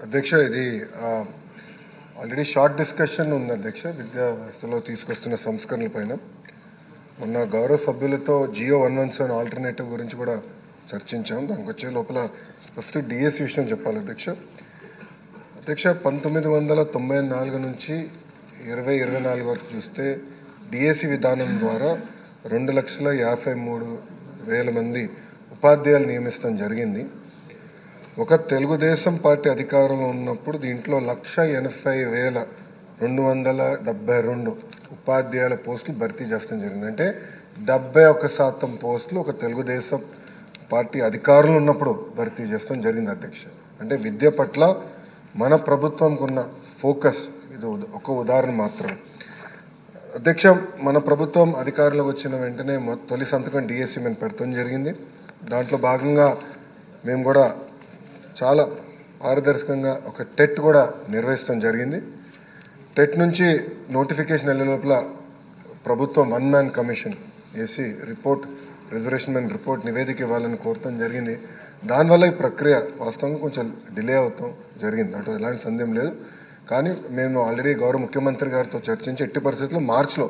అధ్యక్ష ఇది already short discussion ఉంది అధ్యక్ష విద్యా వ్యవస్థలో తీసుకొస్తున్న సంస్కరణల పైన మొన్న గౌరవ సభ్యులతో జియో 117 ఆల్టర్నేటివ్ గురించి కూడా చర్చించాం. దానికి వచ్చే లోపల ఫస్ట్ డిఎస్సి విషయం చెప్పాలి అధ్యక్ష. 1994 నుంచి 2024 వరకు చూస్తే డిఎస్సి విధానం ద్వారా 2,53,000 మంది ఉపాధ్యాయులు నియమిస్తాం జరిగింది. ఒక తెలుగుదేశం పార్టీ అధికారంలో ఉన్నప్పుడు దీంట్లో 1,80,272 ఉపాధ్యాయుల పోస్టులు భర్తీ చేస్తాం జరిగింది. అంటే 71% పోస్టులు ఒక తెలుగుదేశం పార్టీ అధికారంలో ఉన్నప్పుడు భర్తీ చేస్తాం జరిగింది అధ్యక్ష. అంటే విద్య పట్ల మన ప్రభుత్వంకు ఉన్న ఫోకస్ ఇది ఒక ఉదాహరణ మాత్రం అధ్యక్ష. మన ప్రభుత్వం అధికారంలోకి వచ్చిన వెంటనే తొలి సంతకం డిఎస్సి మేము పెడతాం జరిగింది. దాంట్లో భాగంగా మేము కూడా చాలా పారదర్శకంగా ఒక టెట్ కూడా నిర్వహించడం జరిగింది. టెట్ నుంచి నోటిఫికేషన్ వెళ్ళే లోపల ప్రభుత్వం 1 మ్యాన్ కమిషన్ వేసి రిపోర్ట్ రిజర్వేషన్ మ్యాన్ రిపోర్ట్ నివేదిక ఇవ్వాలని కోరటం జరిగింది. దానివల్ల ఈ ప్రక్రియ వాస్తవంగా కొంచెం డిలే అవుతాం జరిగింది, అటు ఎలాంటి సందేహం లేదు. కానీ మేము ఆల్రెడీ గౌరవ ముఖ్యమంత్రి గారితో చర్చించి ఎట్టి పరిస్థితుల్లో మార్చిలో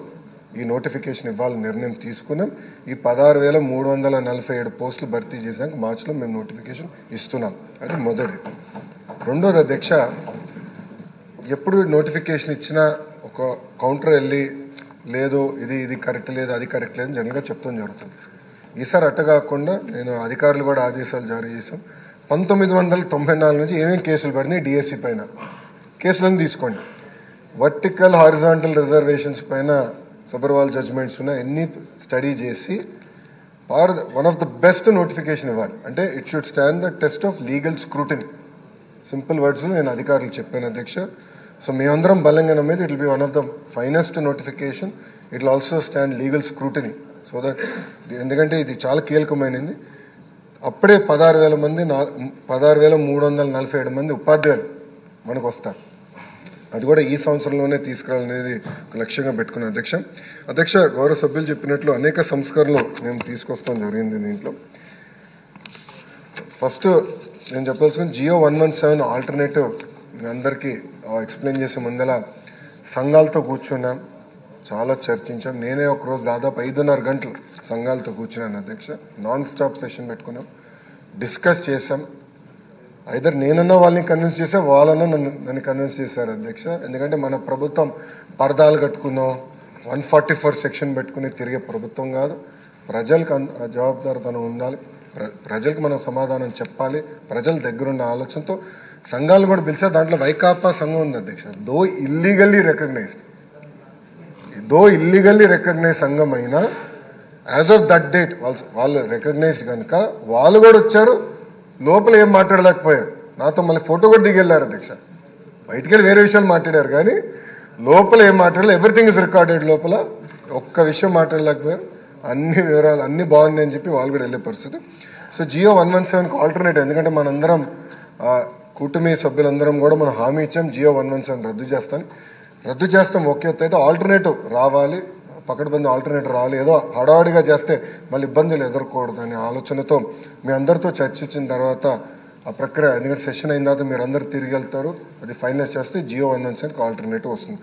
ఈ నోటిఫికేషన్ ఇవ్వాలని నిర్ణయం తీసుకున్నాం. ఈ 16,347 పోస్టులు భర్తీ చేశాక మార్చిలో మేము నోటిఫికేషన్ ఇస్తున్నాం. అది మొదటిది. రెండోది అధ్యక్ష, ఎప్పుడు నోటిఫికేషన్ ఇచ్చినా ఒక కౌంటర్ వెళ్ళి లేదు ఇది కరెక్ట్ లేదు అది కరెక్ట్ లేదు జనరల్గా చెప్తాం జరుగుతుంది. ఈసారి అట్ట కాకుండా నేను అధికారులు కూడా ఆదేశాలు జారీ చేశాం. 1994 నుంచి ఏమేమి కేసులు పడినాయి డిఎస్సి పైన కేసులను తీసుకోండి. వర్టికల్ హారిజాంటల్ రిజర్వేషన్స్ పైన సబర్వాల్ జడ్జ్మెంట్స్ ఉన్న ఎన్ని స్టడీ చేసి one of the best notification ఇవ్వాలి. అంటే it should stand the test of legal scrutiny. Simple వర్డ్స్లో నేను అధికారులు చెప్పాను అధ్యక్ష. సో మేమందరం బలంగా నమ్మేది it will be one of the finest notification. It will also stand legal scrutiny. So that ఎందుకంటే ఇది చాలా కీలకమైనది. అప్పుడే 16,347 మంది ఉపాధ్యాయులు మనకు వస్తారు. అది కూడా ఈ సంవత్సరంలోనే తీసుకురావాలనేది ఒక లక్ష్యంగా పెట్టుకున్న అధ్యక్ష. గౌరవ సభ్యులు చెప్పినట్లు అనేక సంస్కరణలు మేము తీసుకొస్తాం జరిగింది. దీంట్లో ఫస్ట్ నేను చెప్పాల్సిన జియో 117 ఆల్టర్నేటివ్ మీ అందరికీ ఎక్స్ప్లెయిన్ చేసే ముందల సంఘాలతో కూర్చున్నాం, చాలా చర్చించాం. నేనే ఒకరోజు దాదాపు 5.5 గంటలు సంఘాలతో కూర్చున్నాను అధ్యక్ష. నాన్ స్టాప్ సెషన్ పెట్టుకున్నాం, డిస్కస్ చేసాం. ఐదర్ నేనన్నా వాళ్ళని కన్విన్స్ చేసా, వాళ్ళన్నా నన్ను కన్విన్స్ చేశారు అధ్యక్ష. ఎందుకంటే మన ప్రభుత్వం పరదాలు కట్టుకున్నాం 144 సెక్షన్ పెట్టుకుని తిరిగే ప్రభుత్వం కాదు. ప్రజలకు జవాబుదారితనం ఉండాలి, ప్రజలకు మనం సమాధానం చెప్పాలి. ప్రజల దగ్గరున్న ఆలోచనతో సంఘాలు కూడా పిలిచా. దాంట్లో వైకాపా సంఘం ఉంది అధ్యక్ష. దో ఇల్లీగల్లీ రికగ్నైజ్ సంఘం అయినా యాజ్ ఆఫ్ దట్ డేట్ వాళ్ళు రికగ్నైజ్డ్ కనుక వాళ్ళు కూడా వచ్చారు. లోపల ఏం మాట్లాడలేకపోయారు. నాతో మళ్ళీ ఫోటో కూడా దిగెళ్ళారు అధ్యక్ష. బయటికి వెళ్ళి వేరే విషయాలు మాట్లాడారు కానీ లోపల ఏం మాట్లాడలేదు. Everything is recorded. లోపల ఒక్క విషయం మాట్లాడలేకపోయారు. అన్ని వివరాలు అన్నీ బాగున్నాయి అని చెప్పి వాళ్ళు కూడా వెళ్ళే పరిస్థితి. సో జియో 117కి ఆల్టర్నేటివ్, ఎందుకంటే మనందరం కూటమి సభ్యులందరం కూడా మనం హామీ ఇచ్చాం జియో 117 రద్దు చేస్తాం. ఒకే అయితే ఆల్టర్నేటివ్ రావాలి, పకడ్బందీ ఆల్టర్నేటివ్ రావాలి. ఏదో హడావుడిగా చేస్తే మళ్ళీ ఇబ్బందులు ఎదుర్కోకూడదు అనే ఆలోచనతో మీ అందరితో చర్చించిన తర్వాత ఆ ప్రక్రియ, ఎందుకంటే సెషన్ అయిన తర్వాత మీరు అందరు తిరిగి వెళ్తారు, అది ఫైనలైజ్ చేస్తే జియో 117కి ఆల్టర్నేటివ్ వస్తుంది.